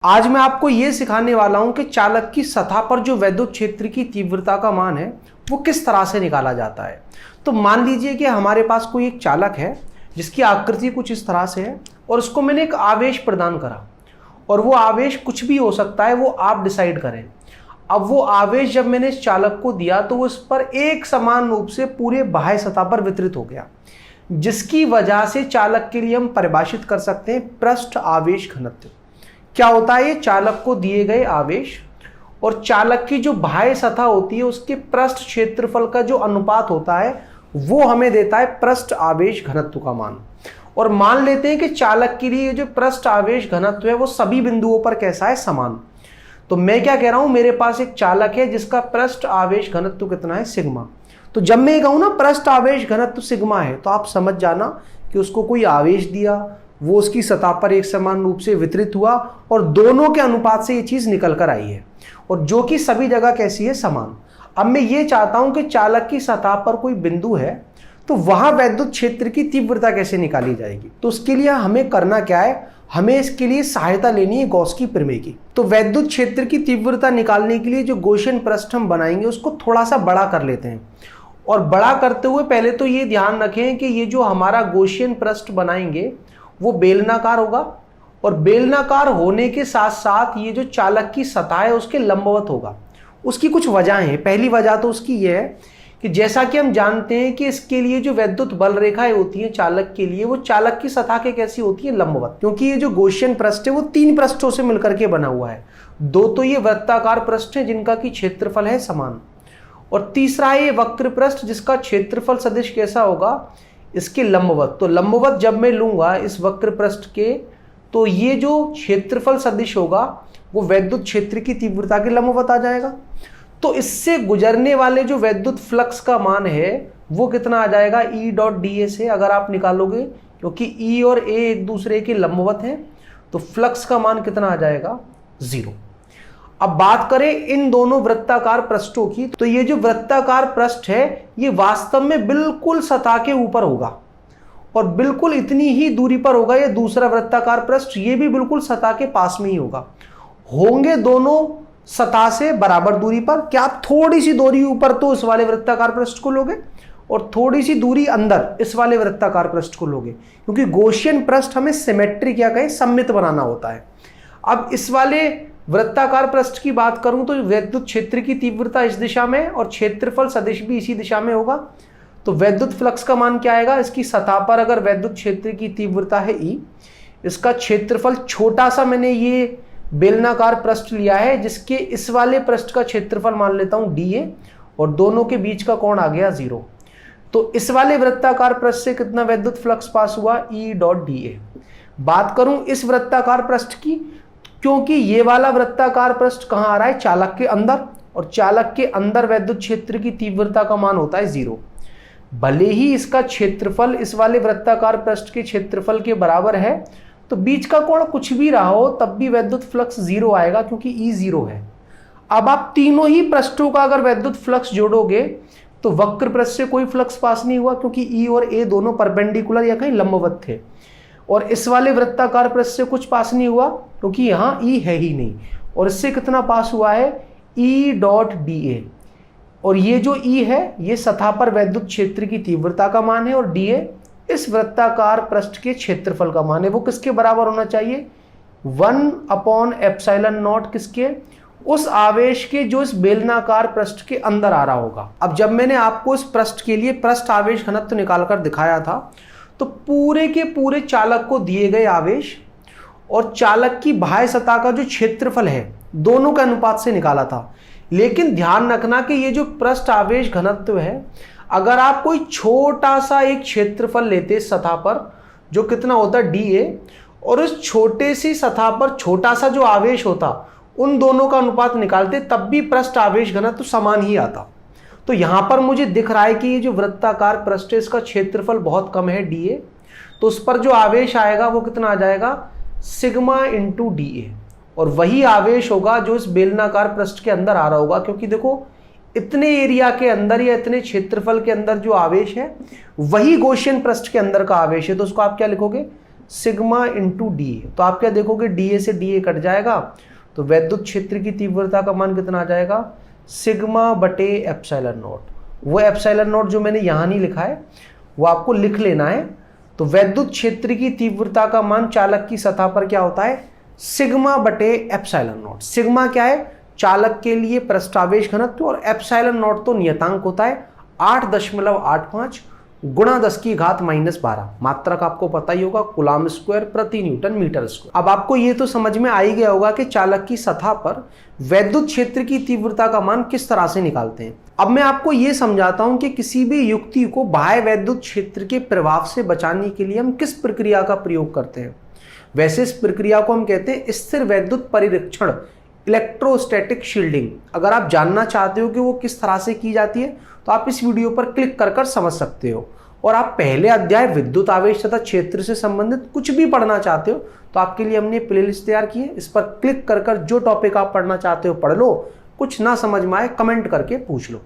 आज मैं आपको ये सिखाने वाला हूं कि चालक की सतह पर जो वैद्युत क्षेत्र की तीव्रता का मान है वो किस तरह से निकाला जाता है। तो मान लीजिए कि हमारे पास कोई एक चालक है जिसकी आकृति कुछ इस तरह से है और उसको मैंने एक आवेश प्रदान करा और वो आवेश कुछ भी हो सकता है, वो आप डिसाइड करें। अब वो आवेश जब मैंने इस चालक को दिया तो वो इस पर एक समान रूप से पूरे बाह्य सतह पर वितरित हो गया, जिसकी वजह से चालक के लिए हम परिभाषित कर सकते हैं पृष्ठ आवेश घनत्व। क्या होता है, ये चालक को दिए गए आवेश और चालक की जो बाह्य सतह होती है उसके पृष्ठ क्षेत्रफल का जो अनुपात होता है वो हमें देता है पृष्ठ आवेश घनत्व का मान। और मान लेते हैं कि चालक के लिए जो पृष्ठ आवेश घनत्व है वो सभी बिंदुओं पर कैसा है, समान। तो मैं क्या कह रहा हूं, मेरे पास एक चालक है जिसका पृष्ठ आवेश घनत्व कितना है, सिग्मा। तो जब मैं कहूं ना पृष्ठ आवेश घनत्व सिग्मा है तो आप समझ जाना कि उसको कोई आवेश दिया, वो उसकी सतह पर एक समान रूप से वितरित हुआ और दोनों के अनुपात से ये चीज निकल कर आई है, और जो कि सभी जगह कैसी है, समान। अब मैं ये चाहता हूं कि चालक की सतह पर कोई बिंदु है तो वहां वैद्युत क्षेत्र की तीव्रता कैसे निकाली जाएगी। तो उसके लिए हमें करना क्या है, हमें इसके लिए सहायता लेनी है गॉस की प्रमेय की। तो वैद्युत क्षेत्र की तीव्रता निकालने के लिए जो गॉसियन पृष्ठ हम बनाएंगे उसको थोड़ा सा बड़ा कर लेते हैं। और बड़ा करते हुए पहले तो ये ध्यान रखें कि ये जो हमारा गॉसियन पृष्ठ बनाएंगे वो बेलनाकार होगा, और बेलनाकार होने के साथ साथ ये जो चालक की सतह है उसके लंबवत होगा। उसकी कुछ वजहें हैं। पहली वजह तो उसकी ये है कि जैसा कि हम जानते हैं कि इसके लिए जो वैद्युत बल रेखाएं होती हैं चालक के लिए, वो चालक की सतह के कैसी होती है, लंबवत। क्योंकि ये जो गॉसियन पृष्ठ है वो तीन पृष्ठों से मिलकर के बना हुआ है। दो तो ये वृत्ताकार पृष्ठ है जिनका की क्षेत्रफल है समान, और तीसरा है ये वक्र पृष्ठ जिसका क्षेत्रफल सदिश कैसा होगा, इसके लंबवत। तो लंबवत जब मैं लूंगा इस वक्र पृष्ठ के, तो ये जो क्षेत्रफल सदिश होगा वो वैद्युत क्षेत्र की तीव्रता के लंबवत आ जाएगा। तो इससे गुजरने वाले जो वैद्युत फ्लक्स का मान है वो कितना आ जाएगा, E डॉट डी ए से अगर आप निकालोगे, क्योंकि E और A एक दूसरे के लंबवत हैं, तो फ्लक्स का मान कितना आ जाएगा, 0। अब बात करें इन दोनों वृत्ताकार पृष्ठों की, तो ये जो वृत्ताकार पृष्ठ है ये वास्तव में बिल्कुल सतह के ऊपर होगा और बिल्कुल इतनी ही दूरी पर होगा। ये दूसरा वृत्ताकार पृष्ठ ये भी बिल्कुल सतह के पास में ही होगा। होंगे दोनों सतह से बराबर दूरी पर। क्या आप थोड़ी सी दूरी ऊपर तो इस वाले वृत्ताकार पृष्ठ को लोगे और थोड़ी सी दूरी अंदर इस वाले वृत्ताकार पृष्ठ को लोगे, क्योंकि गॉसियन पृष्ठ हमें सिमेट्री क्या कहें, सममित बनाना होता है। अब इस वाले वृत्ताकार पृष्ठ की बात करूं तो वैद्युत क्षेत्र की तीव्रता इस दिशा में और क्षेत्रफल सदिश भी इसी दिशा में होगा। तो वैद्युत फ्लक्स का मान क्या आएगा, इसकी सतह पर अगर वैद्युत क्षेत्र की तीव्रता है E, इसका क्षेत्रफल छोटा सा मैंने ये बेलनाकार पृष्ठ लिया है जिसके इस वाले पृष्ठ का क्षेत्रफल मान लेता हूं dA, और दोनों के बीच का कोण आ गया 0। तो इस वाले वृत्ताकार पृष्ठ से कितना वैद्युत फ्लक्स पास हुआ, E डॉट dA। बात करूं इस वृत्ताकार पृष्ठ की, क्योंकि ये वाला वृत्ताकार पृष्ठ कहां आ रहा है, चालक के अंदर, और चालक के अंदर वैद्युत क्षेत्र की तीव्रता का मान होता है 0। भले ही इसका क्षेत्रफल इस वाले वृत्ताकार पृष्ठ के क्षेत्रफल के बराबर है, तो बीच का कोण कुछ भी रहा हो तब भी वैद्युत फ्लक्स 0 आएगा, क्योंकि E 0 है। अब आप तीनों ही पृष्ठों का अगर वैद्युत फ्लक्स जोड़ोगे तो वक्र पृष्ठ से कोई फ्लक्स पास नहीं हुआ, क्योंकि E और A दोनों परपेंडिकुलर या कहीं लंबवत थे, और इस वाले वृत्ताकार पृष्ठ से कुछ पास नहीं हुआ क्योंकि यहां E है ही नहीं। और इससे कितना पास हुआ है, E डॉट dA। और ये जो E है ये सतह पर वैद्युत क्षेत्र की तीव्रता का मान है, और dA इस वृत्ताकार पृष्ठ के क्षेत्रफल का मान है। वो किसके बराबर होना चाहिए, 1/ε0 किसके, उस आवेश के जो इस बेलनाकार पृष्ठ के अंदर आ रहा होगा। अब जब मैंने आपको इस पृष्ठ के लिए पृष्ठ आवेश घनत्व निकालकर दिखाया था तो पूरे के पूरे चालक को दिए गए आवेश और चालक की बाह्य सतह का जो क्षेत्रफल है दोनों के अनुपात से निकाला था। लेकिन ध्यान रखना कि ये जो पृष्ठ आवेश घनत्व है, अगर आप कोई छोटा सा एक क्षेत्रफल लेते सतह पर जो कितना होता dA, और उस छोटे सी सतह पर छोटा सा जो आवेश होता उन दोनों का अनुपात निकालते, तब भी पृष्ठ आवेश घनत्व समान ही आता। तो यहां पर मुझे दिख रहा है कि ये जो वृत्ताकार पृष्ठ है इसका क्षेत्रफल बहुत कम है dA, तो उस पर जो आवेश आएगा वो कितना आ जाएगा, सिग्मा इंटू dA। और वही आवेश होगा जो इस बेलनाकार पृष्ठ के अंदर आ रहा होगा, क्योंकि देखो इतने एरिया के अंदर या इतने क्षेत्रफल के अंदर जो आवेश है वही गॉसियन पृष्ठ के अंदर का आवेश है। तो उसको आप क्या लिखोगे, सिग्मा इंटू डी ए। तो आप क्या देखोगे, डी ए से डी ए कट जाएगा, तो वैद्युत क्षेत्र की तीव्रता का मान कितना आ जाएगा, सिग्मा बटे एप्सिलॉन नॉट। वो एप्सिलॉन नॉट जो मैंने यहाँ नहीं लिखा है वो आपको लिख लेना है। तो वैद्युत क्षेत्र की तीव्रता का मान चालक की सतह पर क्या होता है, सिग्मा बटे एप्सिलॉन नॉट। सिग्मा क्या है, चालक के लिए पृष्ठावेश घनत्व, और एप्सिलॉन नॉट तो नियतांक होता है 8.85 गुणा 10 की घात -12। मात्रक आपको पता ही होगा, कूलम स्क्वायर प्रति न्यूटन मीटर स्क्वायर। अब आपको ये तो समझ में आ ही गया होगा कि चालक की सतह पर वैद्युत क्षेत्र की तीव्रता का मान किस तरह से निकालते हैं। अब मैं आपको ये समझाता हूं कि किसी भी युक्ति को बाह्य वैद्युत क्षेत्र के प्रभाव से बचाने के लिए हम किस प्रक्रिया का प्रयोग करते हैं। वैसे इस प्रक्रिया को हम कहते हैं स्थिर वैद्युत परिरक्षण, इलेक्ट्रोस्टैटिक शील्डिंग। अगर आप जानना चाहते हो कि वो किस तरह से की जाती है तो आप इस वीडियो पर क्लिक कर समझ सकते हो। और आप पहले अध्याय विद्युत आवेश तथा क्षेत्र से संबंधित कुछ भी पढ़ना चाहते हो तो आपके लिए हमने प्लेलिस्ट तैयार की है, इस पर क्लिक कर जो टॉपिक आप पढ़ना चाहते हो पढ़ लो। कुछ ना समझ में आए कमेंट करके पूछ लो।